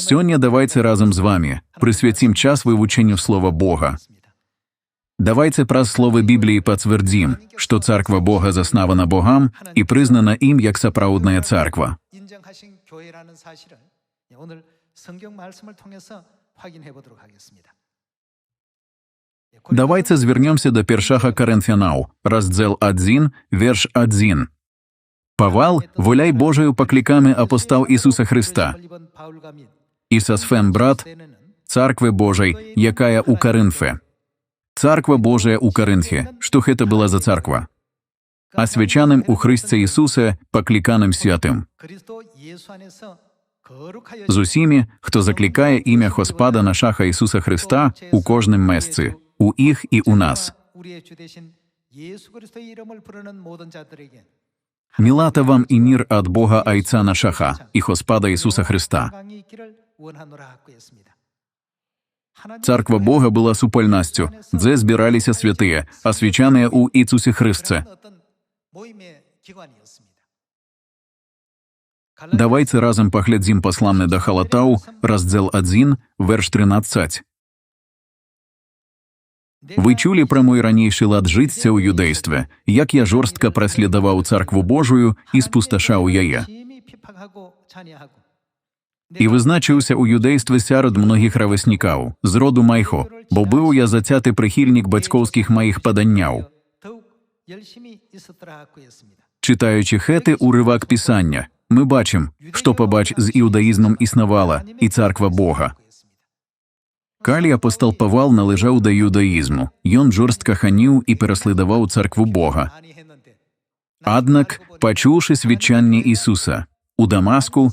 Сёння давайте разом з вами присвятим час вивученню Слова Бога. Давайте праз словы Бібліі пацвердзім, што царква Бога заснавана Богам і прызнана ім як сапраўдная царква. Давайте звернемся до 1 Коринфянаў, раздзел 1, верш 1. Павал, воляй Божию покликами апостол Ісуса Христа, і Сосфен брат, царкви Божей, якая у Коринфе. Царква Божия у Коринфе, што гэта была за царква? Освячаным у Христе Ісусе, покликаным святым. З усімі, хто закликає ім'я Господа нашаха Ісуса Христа у кожним месці, у іх і у нас. Милата вам і мир от Бога Айца нашаха і Господа Ісуса Христа. Царква Бога була супольнастю, де збиралися святые, освячанные у Ісусі Христе. Давайте разом поглядзім посланне до Халатаў, раздзел 1, верш 13. «Вы чулі пра мой ранейшы лад жыцця ў юдэйстве, як я жорстка праследаваў царкву Божую і спусташаў яе. І вызначыўся ў юдэйстве сярод многіх равеснікаў, з роду майго, бо быў я зацяты прыхільнік бацькоўскіх маіх паданняў». Чытаючы гэты урывак Пісання, мы бачым, што побач з іудаізмам існавала і царква Бога. Калі апостол Павал належаў да іудаізму, ён жорстка ханіў і пераследаваў царкву Бога. Аднак, пачуўшы сведчанне Ісуса у Дамаску,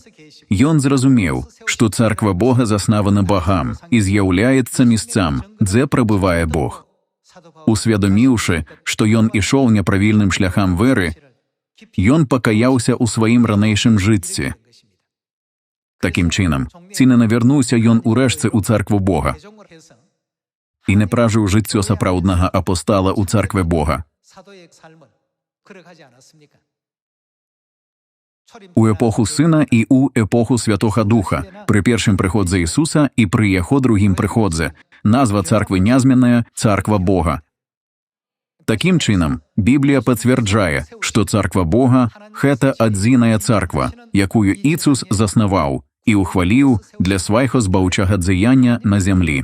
ён зразумеў, што царква Бога заснавана Богам і з'яўляецца месцам, дзе прабывае Бог. Усвядоміўшы, што ён ішоў няправільным шляхам веры, ён пакаяўся ў сваім ранейшым жыцці. Такім чынам, ці не навярнуўся ён урэшце ў царкву Бога і не пражыў жыццё сапраўднага апостала ў царкве Бога. У эпоху Сына і у эпоху Святога Духа, пры першым прыходзе Ісуса і пры яго другім прыходзе, назва царквы нязменная «Царква Бога». Такім чынам, Біблія пацвярджае, што царква Бога – гэта адзіная царква, якую Ісус заснаваў і ухваліў для свайго збаўчага дзеяння на зямлі.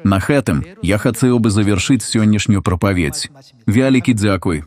На гэтым я хацеў бы завершыць сённяшнюю прапаведь. Вялікі дзякуй.